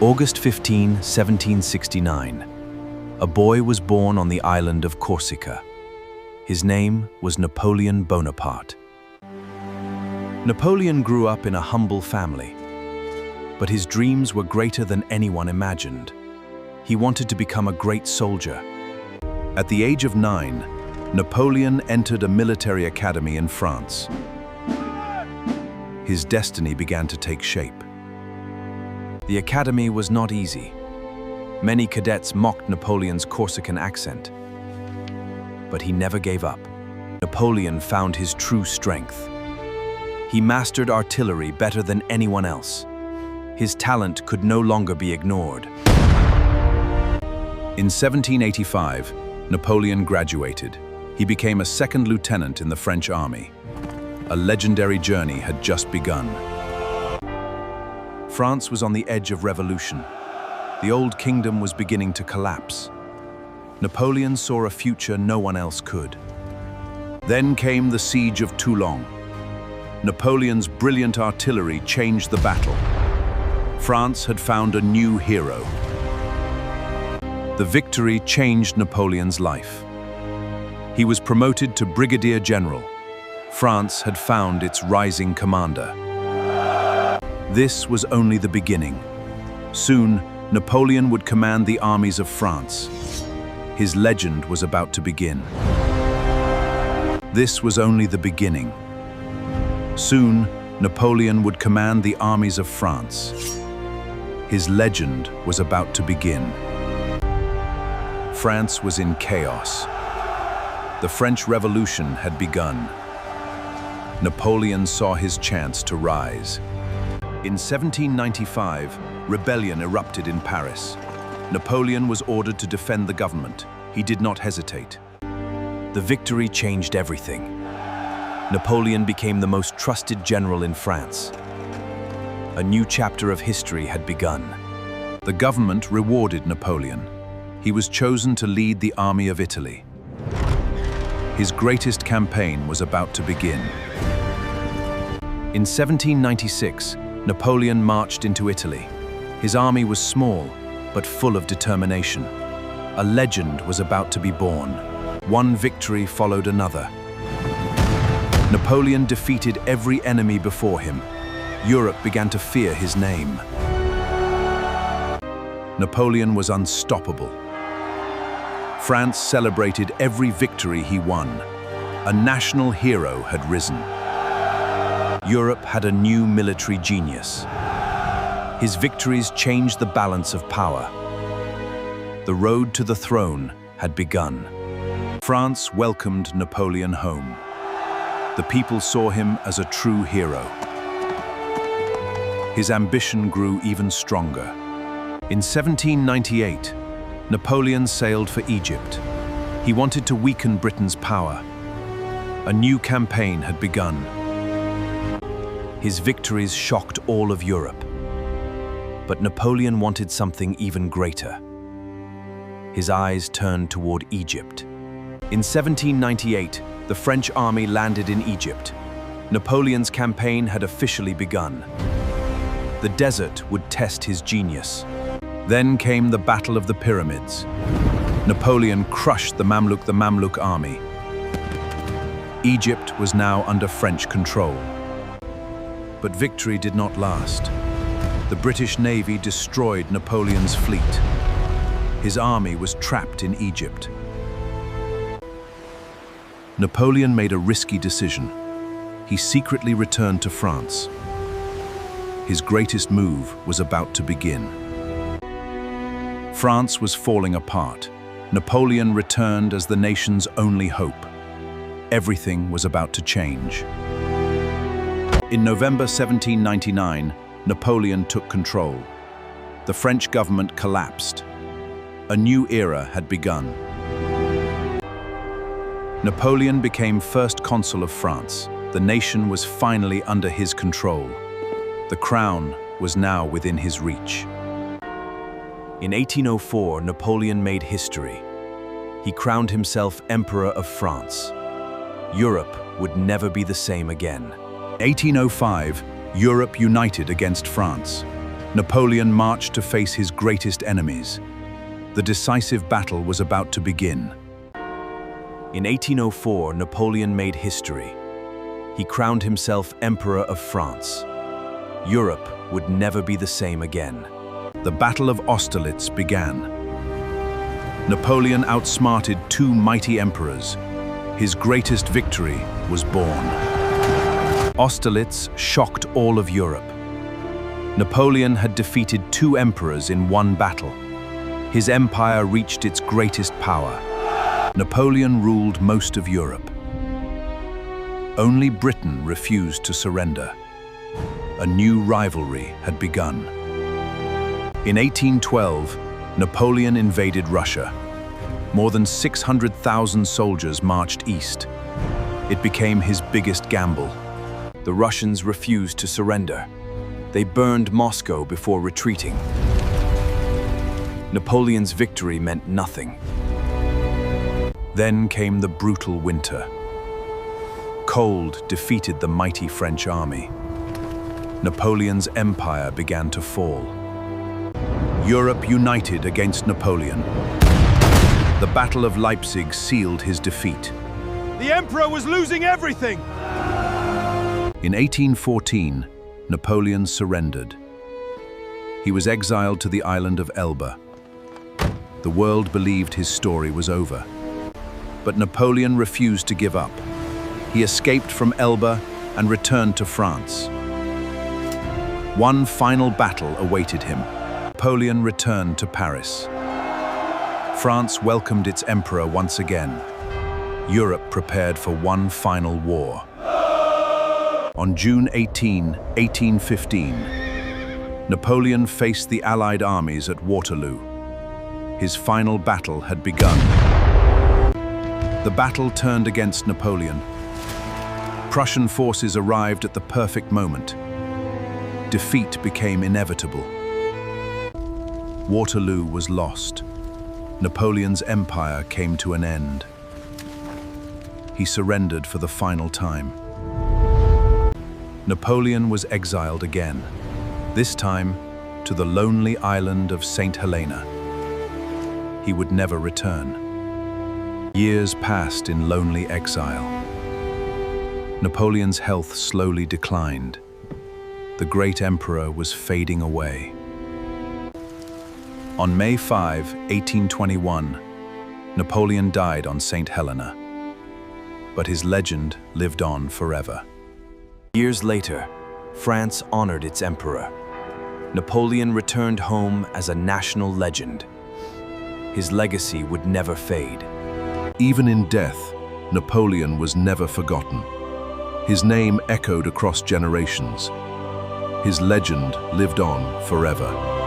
August 15, 1769. A boy was born on the island of Corsica. His name was Napoleon Bonaparte. Napoleon grew up in a humble family, but his dreams were greater than anyone imagined. He wanted to become a great soldier. At the age of 9, Napoleon entered a military academy in France. His destiny began to take shape. The academy was not easy. Many cadets mocked Napoleon's Corsican accent. But he never gave up. Napoleon found his true strength. He mastered artillery better than anyone else. His talent could no longer be ignored. In 1785, Napoleon graduated. He became a second lieutenant in the French army. A legendary journey had just begun. France was on the edge of revolution. The old kingdom was beginning to collapse. Napoleon saw a future no one else could. Then came the siege of Toulon. Napoleon's brilliant artillery changed the battle. France had found a new hero. The victory changed Napoleon's life. He was promoted to brigadier general. France had found its rising commander. This was only the beginning. Soon, Napoleon would command the armies of France. His legend was about to begin. This was only the beginning. Soon, Napoleon would command the armies of France. His legend was about to begin. France was in chaos. The French Revolution had begun. Napoleon saw his chance to rise. In 1795, rebellion erupted in Paris. Napoleon was ordered to defend the government. He did not hesitate. The victory changed everything. Napoleon became the most trusted general in France. A new chapter of history had begun. The government rewarded Napoleon. He was chosen to lead the army of Italy. His greatest campaign was about to begin. In 1796, Napoleon marched into Italy. His army was small, but full of determination. A legend was about to be born. One victory followed another. Napoleon defeated every enemy before him. Europe began to fear his name. Napoleon was unstoppable. France celebrated every victory he won. A national hero had risen. Europe had a new military genius. His victories changed the balance of power. The road to the throne had begun. France welcomed Napoleon home. The people saw him as a true hero. His ambition grew even stronger. In 1798, Napoleon sailed for Egypt. He wanted to weaken Britain's power. A new campaign had begun. His victories shocked all of Europe. But Napoleon wanted something even greater. His eyes turned toward Egypt. In 1798, the French army landed in Egypt. Napoleon's campaign had officially begun. The desert would test his genius. Then came the Battle of the Pyramids. Napoleon crushed the Mamluk army. Egypt was now under French control. But victory did not last. The British Navy destroyed Napoleon's fleet. His army was trapped in Egypt. Napoleon made a risky decision. He secretly returned to France. His greatest move was about to begin. France was falling apart. Napoleon returned as the nation's only hope. Everything was about to change. In November 1799, Napoleon took control. The French government collapsed. A new era had begun. Napoleon became first consul of France. The nation was finally under his control. The crown was now within his reach. In 1804, Napoleon made history. He crowned himself Emperor of France. Europe would never be the same again. 1805, Europe united against France. Napoleon marched to face his greatest enemies. The decisive battle was about to begin. In 1804, Napoleon made history. He crowned himself Emperor of France. Europe would never be the same again. The Battle of Austerlitz began. Napoleon outsmarted two mighty emperors. His greatest victory was born. Austerlitz shocked all of Europe. Napoleon had defeated two emperors in one battle. His empire reached its greatest power. Napoleon ruled most of Europe. Only Britain refused to surrender. A new rivalry had begun. In 1812, Napoleon invaded Russia. More than 600,000 soldiers marched east. It became his biggest gamble. The Russians refused to surrender. They burned Moscow before retreating. Napoleon's victory meant nothing. Then came the brutal winter. Cold defeated the mighty French army. Napoleon's empire began to fall. Europe united against Napoleon. The Battle of Leipzig sealed his defeat. The Emperor was losing everything! In 1814, Napoleon surrendered. He was exiled to the island of Elba. The world believed his story was over. But Napoleon refused to give up. He escaped from Elba and returned to France. One final battle awaited him. Napoleon returned to Paris. France welcomed its emperor once again. Europe prepared for one final war. On June 18, 1815, Napoleon faced the Allied armies at Waterloo. His final battle had begun. The battle turned against Napoleon. Prussian forces arrived at the perfect moment. Defeat became inevitable. Waterloo was lost. Napoleon's empire came to an end. He surrendered for the final time. Napoleon was exiled again, this time to the lonely island of Saint Helena. He would never return. Years passed in lonely exile. Napoleon's health slowly declined. The great emperor was fading away. On May 5, 1821, Napoleon died on Saint Helena. But his legend lived on forever. Years later, France honored its emperor. Napoleon returned home as a national legend. His legacy would never fade. Even in death, Napoleon was never forgotten. His name echoed across generations. His legend lived on forever.